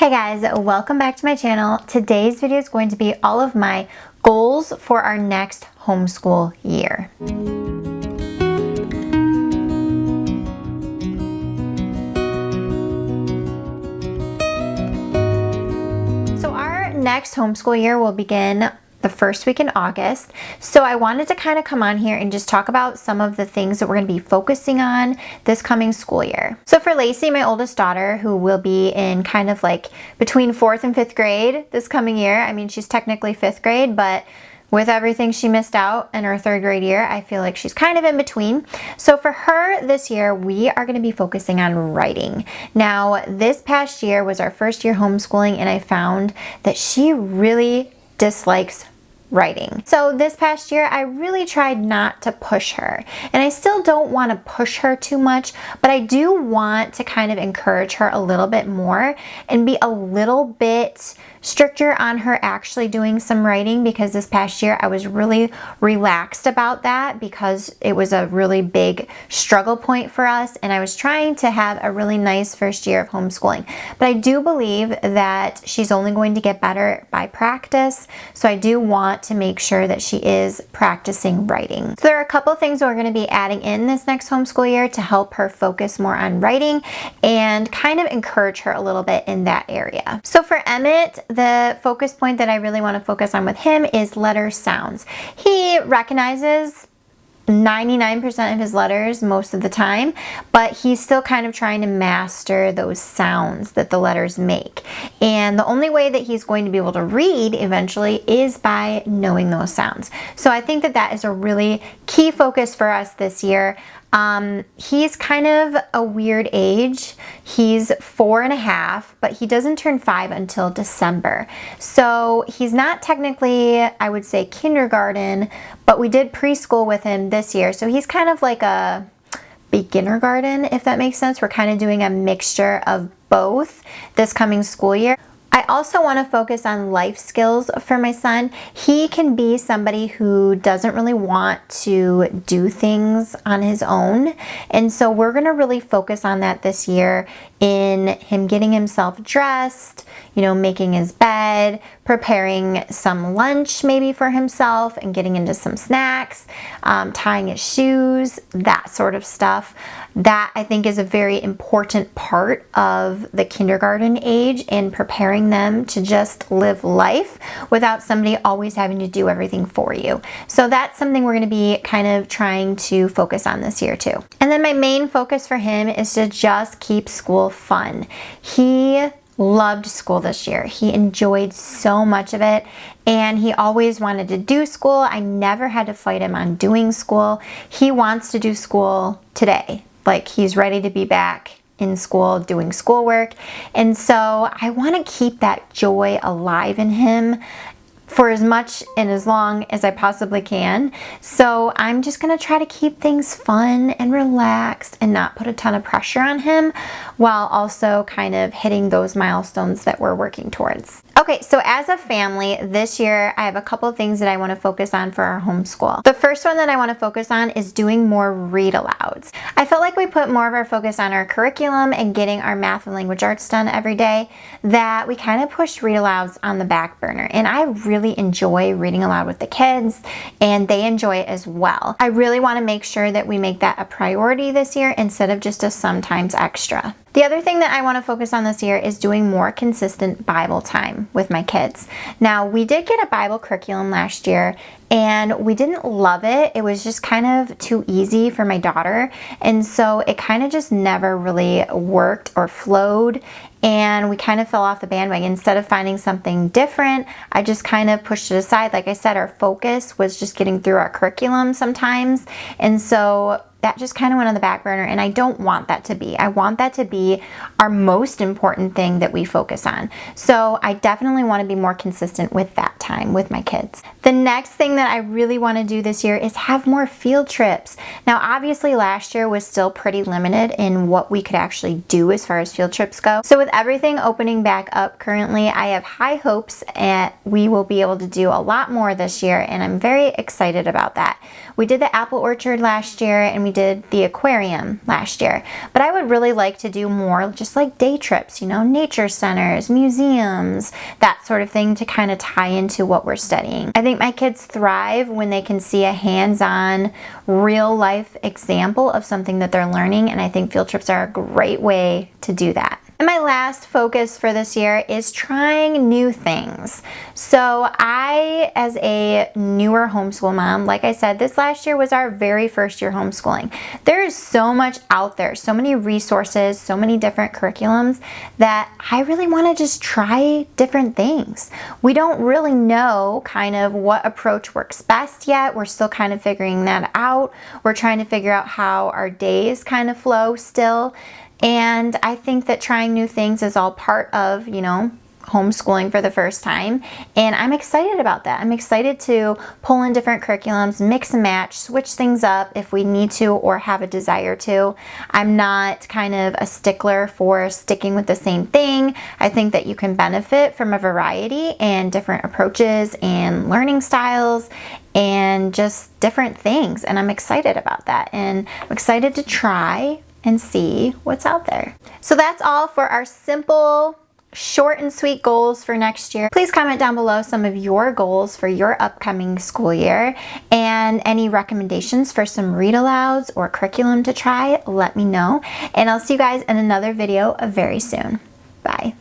Hey guys, welcome back to my channel. Today's video is going to be all of my goals for our next homeschool year. So our next homeschool year will begin the first week in August. So I wanted to kind of come on here and just talk about some of the things that we're going to be focusing on this coming school year. So for Lacey, my oldest daughter, who will be in kind of like between 4th and 5th grade this coming year. I mean, she's technically 5th grade, but with everything she missed out in her 3rd grade year, I feel like she's kind of in between. So for her this year, we are going to be focusing on writing. Now, this past year was our first year homeschooling, and I found that she really dislikes writing. So this past year, I really tried not to push her. And I still don't want to push her too much, but I do want to kind of encourage her a little bit more and be a little bit stricter on her actually doing some writing, because this past year I was really relaxed about that because it was a really big struggle point for us, and I was trying to have a really nice first year of homeschooling. But I do believe that she's only going to get better by practice, so I do want to make sure that she is practicing writing. So there are a couple things we're going to be adding in this next homeschool year to help her focus more on writing and kind of encourage her a little bit in that area. So for Emmett, the focus point that I really want to focus on with him is letter sounds. He recognizes 99% of his letters most of the time, but he's still kind of trying to master those sounds that the letters make. And the only way that he's going to be able to read eventually is by knowing those sounds. So I think that that is a really key focus for us this year. He's kind of a weird age. He's 4.5, but he doesn't turn 5 until December. So he's not technically, I would say, kindergarten, but we did preschool with him this year. So he's kind of like a beginner garden, if that makes sense. We're kind of doing a mixture of both this coming school year. I also want to focus on life skills for my son. He can be somebody who doesn't really want to do things on his own. And so we're going to really focus on that this year in him getting himself dressed, making his bed, preparing some lunch maybe for himself and getting into some snacks, tying his shoes, that sort of stuff. That I think is a very important part of the kindergarten age and preparing them to just live life without somebody always having to do everything for you. So that's something we're going to be kind of trying to focus on this year too. And then my main focus for him is to just keep school fun. He loved school this year. He enjoyed so much of it, and he always wanted to do school. I never had to fight him on doing school. He wants to do school today. Like, he's ready to be back in school doing schoolwork. And so I want to keep that joy alive in him for as much and as long as I possibly can. So I'm just going to try to keep things fun and relaxed and not put a ton of pressure on him, while also kind of hitting those milestones that we're working towards. Okay, so as a family, this year I have a couple of things that I want to focus on for our homeschool. The first one that I want to focus on is doing more read alouds. I felt like we put more of our focus on our curriculum and getting our math and language arts done every day, that we kind of pushed read alouds on the back burner. And I really enjoy reading aloud with the kids, and they enjoy it as well. I really want to make sure that we make that a priority this year instead of just a sometimes extra. The other thing that I want to focus on this year is doing more consistent Bible time with my kids. Now, we did get a Bible curriculum last year, and we didn't love it. It was just kind of too easy for my daughter, and so it kind of just never really worked or flowed, and we kind of fell off the bandwagon. Instead of finding something different, I just kind of pushed it aside. Like I said, our focus was just getting through our curriculum sometimes, and so that just kind of went on the back burner, and I don't want that to be. I want that to be our most important thing that we focus on. So I definitely want to be more consistent with that time with my kids. The next thing that I really want to do this year is have more field trips. Now, obviously last year was still pretty limited in what we could actually do as far as field trips go. So with everything opening back up currently, I have high hopes and we will be able to do a lot more this year, and I'm very excited about that. We did the apple orchard last year, and we we did the aquarium last year. But I would really like to do more just like day trips, you know, nature centers, museums, that sort of thing to kind of tie into what we're studying. I think my kids thrive when they can see a hands-on, real life example of something that they're learning, and I think field trips are a great way to do that. And my last focus for this year is trying new things. So I, as a newer homeschool mom, like I said, this last year was our very first year homeschooling. There is so much out there, so many resources, so many different curriculums that I really want to just try different things. We don't really know kind of what approach works best yet. We're still kind of figuring that out. We're trying to figure out how our days kind of flow still. And I think that trying new things is all part of, you know, homeschooling for the first time. And I'm excited about that. I'm excited to pull in different curriculums, mix and match, switch things up if we need to or have a desire to. I'm not kind of a stickler for sticking with the same thing. I think that you can benefit from a variety and different approaches and learning styles and just different things. And I'm excited about that. And I'm excited to try and see what's out there. So that's all for our simple, short and sweet goals for next year. Please comment down below some of your goals for your upcoming school year and any recommendations for some read alouds or curriculum to try. Let me know. And I'll see you guys in another video very soon. Bye.